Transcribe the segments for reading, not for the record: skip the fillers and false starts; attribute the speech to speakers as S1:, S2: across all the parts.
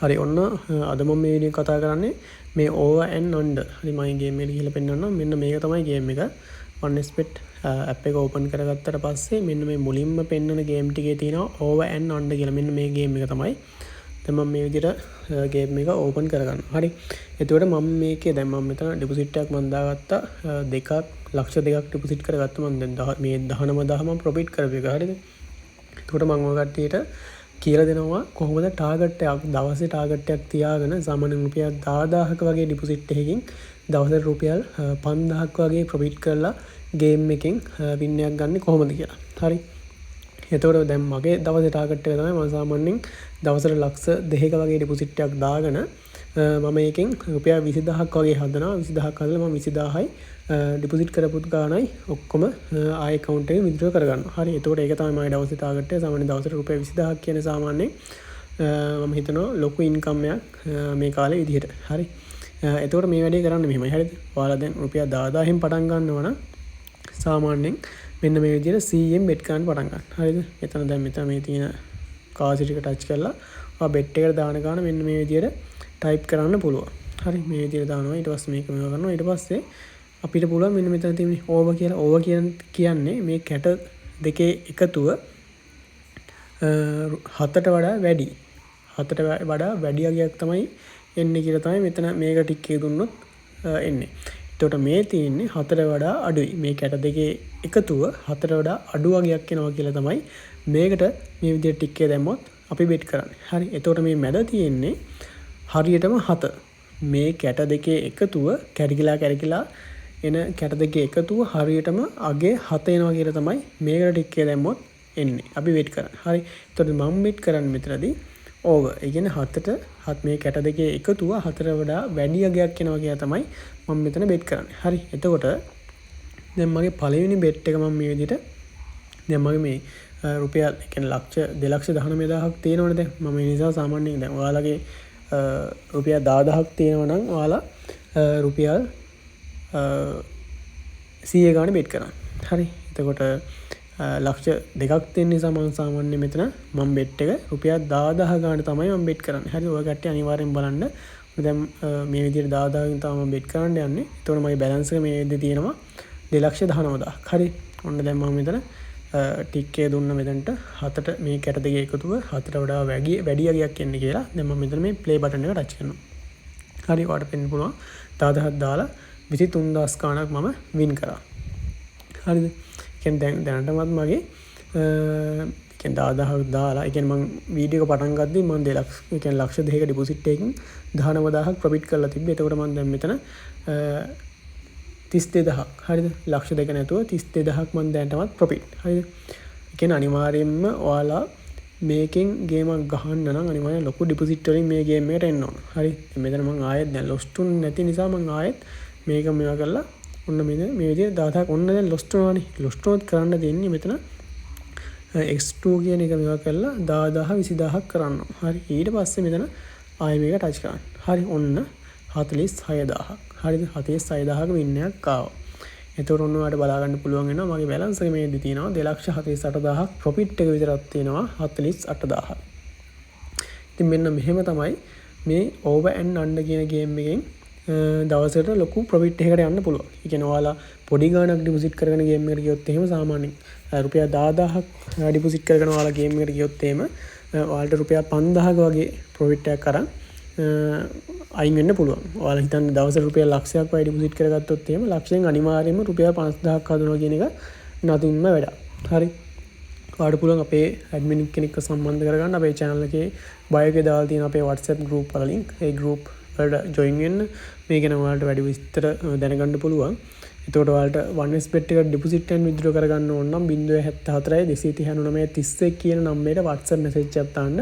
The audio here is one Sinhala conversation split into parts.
S1: හරි ඔන්න අද මම මේ වීඩියෝ කතා කරන්නේ මේ over and under. හරි මම ගේම් එකට ගිහලා පෙන්නන්නම්. මෙන්න මේක තමයි ගේම් එක. 1xbet app එක open කරගත්තට පස්සේ මෙන්න මේ මුලින්ම පෙන්නන ගේම් ටිකේ තියෙනවා over and under කියලා. මෙන්න මේ ගේම් එක තමයි. දැන් මම මේ විදිහට ගේම් එක open කරගන්නවා. හරි. එතකොට මම මේකේ දැන් මම මෙතන deposit එකක් මම දාගත්තා දෙකක් ලක්ෂ දෙකක් deposit කරගත්තා මම දැන් මේ 19000 මම profit කරපු එක. හරිද? එතකොට මම ඔය කට්ටියට කියලා දෙනවා කොහොමද ටාගට් එකක් දවසේ ටාගට් එකක් තියාගෙන සාමාන්‍යයෙන් රුපියල් 10000ක වගේ ඩිපොසිට් එකකින් දවසට රුපියල් 5000ක් වගේ ප්‍රොෆිට් කරලා ගේම් එකෙන් වින් එකක් ගන්න කොහොමද කියලා. හරි. එතකොට දැන් මගේ දවසේ ටාගට් එක තමයි මම සාමාන්‍යයෙන් දවසට ලක්ෂ 2ක වගේ ඩිපොසිට් එකක් දාගෙන මම ඒකෙන් රුපියල් 20000ක් වගේ හදනවා. 20000ක් හදලා මම 20000යි ඩිපොසිට් කරපු ගානයි ඔක්කොම ආයෙ account එකේ withdraw කරගන්නවා. හරි. එතකොට ඒක තමයි මගේ දවසේ ටාගට් එක. සාමාන්‍යයෙන් දවසට රුපියල් 20000ක් කියන සාමාන්‍යයෙන් මම හිතනවා ලොකු ඉන්කම් එකක් මේ කාලේ විදිහට. හරි. එතකොට මේ වැඩේ කරන්න මෙහෙමයි. හරිද? ඔයාලා දැන් රුපියල් 10000න් පටන් ගන්නවා නම් සාමාන්‍යයෙන් මෙන්න මේ විදිහට 100න් bet ගන්න පටන් ගන්න. හරිද? මෙතන මේ තියෙන කාසිට එක ටච් කරලා ඔයා bet එකට දාන ගාන මෙන්න මේ විදිහට type කරන්න පුළුවන්. හරි. මේ විදිහට දානවා. ඊට පස්සේ මේක මේව කරනවා. ඊට පස්සේ අපිට පුළුවන් මෙන්න මෙතන තියෙන ඕවර් කියලා. ඕවර් කියන්නේ මේ කැට දෙකේ එකතුව 7ට වඩා වැඩි. 7ට වඩා වැඩි අගයක් තමයි එන්නේ කියලා තමයි මෙතන මේක ටික් එක දුන්නොත් එන්නේ. එතකොට මේ තියෙන්නේ 7ට වඩා අඩුයි. මේ කැට දෙකේ එකතුව 7ට වඩා අඩු අගයක් එනවා කියලා තමයි මේකට මේ විදිහට ටික් එක දැම්මොත් අපි bet කරන්නේ. හරි. එතකොට මේ මැද තියෙන්නේ හරියටම 7. මේ කැට දෙකේ එකතුව කැරකිලා එන කැට දෙකේ එකතුව හරියටම අගේ 7 එනවා කියලා තමයි මේකට ටික් එක දැම්මොත් එන්නේ. අපි වෙට් කරන්නේ. හරි. එතකොට මම වෙට් කරන්නේ මෙතනදී ඕවර්. ඒ කියන්නේ 7ට මේ කැට දෙකේ එකතුව 4ට වඩා වැඩි අගයක් එනවා කියලා තමයි මම මෙතන වෙට් කරන්නේ. හරි. එතකොට දැන් මගේ පළවෙනි බෙට් එක මම මේ විදිහට දැන් මගේ මේ රුපියල් ඒ කියන්නේ ලක්ෂ 219000ක් තියෙනවනේ දැන්. මම ඒ නිසා සාමාන්‍යයෙන් දැන් ඔයාලගේ රුපියල් 10000ක් තියෙනවා නම් ඔයාලා රුපියල් 100 ගාන bet කරන්න. හරි. එතකොට ලක්ෂ දෙකක් තියෙන නිසා මම සාමාන්‍යයෙන් මෙතන මම bet එක රුපියල් 10000 ගාන තමයි මම bet කරන්නේ. හරි. ඔය කට්ටිය අනිවාර්යෙන් බලන්න. දැන් මේ විදිහට 10000කින් තමයි මම bet කරන්න යන්නේ. එතකොට මගේ balance එක මේ විදිහට තියෙනවා 219000ක්. හරි. ඔන්න දැන් මම මෙතන ටික් එක දුන්න මෙතනට 7ට මේ කැට දෙකේ එකතුව 7ට වඩා වැඩි අගයක් එන්නේ කියලා. දැන් මම මෙතන මේ play button එක touch කරනවා. හරි. ඔයාලට පෙන්වන්න පුළුවන් 10000ක් දාලා 23000 ගාණක් මම වින් කරා. හරිද? කියන්නේ දැනටමත් මගේ කියන්නේ 10000ක් දාලා ඒ කියන්නේ මම වීඩියෝ එක පටන් ගද්දි මම 2 ලක්ෂ ඒ කියන්නේ ලක්ෂ 2ක ඩිපොසිට් එකකින් 19000ක් ප්‍රොෆිට් කරලා තිබ්බේ. එතකොට මම දැන් මෙතන 32000ක්. හරිද? ලක්ෂ 2 නැතුව 32000ක් මම දැනටමත් ප්‍රොෆිට්. හරිද? ඒ කියන්නේ අනිවාර්යයෙන්ම ඔයාලා මේකෙන් ගේමක් ගහන්න නම් අනිවාර්යෙන් ලොකු ඩිපොසිට් වලින් මේ ගේම් එකට එන්න ඕන. හරි. මෙතන මම ආයෙත් දැන් ලොස්ටුන් නැති නිසා මම ආයෙත් මේක මේවා කරලා ඔන්න මේ විදිහට 10000ක් ඔන්න දැන් ලොස්ට් වෙනවානේ. ලොස්ට් වුණොත් කරන්න දෙන්නේ මෙතන x2 කියන එක මේවා කරලා 10000 20000ක් කරන්න. හරි. ඊට පස්සේ මෙතන ආයෙ මේක ටච් කරන්න. හරි. ඔන්න 46000ක්. හරිද? 46000ක වින් එකක් ආවා. එතකොට ඔන්න ඔයාලට බලා ගන්න පුළුවන් වෙනවා මගේ බැලන්ස් එක මේකදී තියෙනවා 248000ක් ප්‍රොෆිට් එක විතරක් තියෙනවා 48000ක්. ඉතින් මෙන්න මෙහෙම තමයි මේ over and under කියන ගේම් එකෙන් දවසට ලොකු ප්‍රොෆිට් එකකට යන්න පුළුවන්. ඒ කියන්නේ ඔයාලා පොඩි ගාණක් ඩිපොසිට් කරගෙන ගේම් එකට ගියොත් එහෙම සාමාන්‍යයෙන් රුපියල් 10000ක් ඩිපොසිට් කරගෙන ඔයාලා ගේම් එකට ගියොත් එහෙම ඔයාලට රුපියල් 5000ක වගේ ප්‍රොෆිට් එකක් අරන් අයින් වෙන්න පුළුවන්. ඔයාලා හිතන්නේ දවසට රුපියල් ලක්ෂයක් වගේ ඩිපොසිට් කරගත්තොත් එහෙම ලක්ෂයෙන් අනිවාර්යයෙන්ම රුපියල් 50000ක් හදනවා කියන එක නතින්ම වැඩක්. හරි. ඔයාලට පුළුවන් අපේ ඇඩ්මින් කෙනෙක්ව සම්බන්ධ කරගන්න අපේ channel එකේ bio එකේ දාලා තියෙන අපේ WhatsApp group වල link. ඒ group වලට join වෙන්න. මේ ගැන ඔයාලට වැඩි විස්තර දැනගන්න පුළුවන්. එතකොට ඔයාලට 1xbet එකට deposit and withdraw කරගන්න ඕන නම් 074 239 31 කියන නම්බරයට WhatsApp message එකක් දාන්න.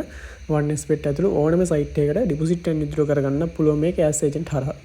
S1: 1xbet ඇතුළු ඕනම site එකකට deposit and withdraw කරගන්න පුළුවන් මේ cash agent හරහා.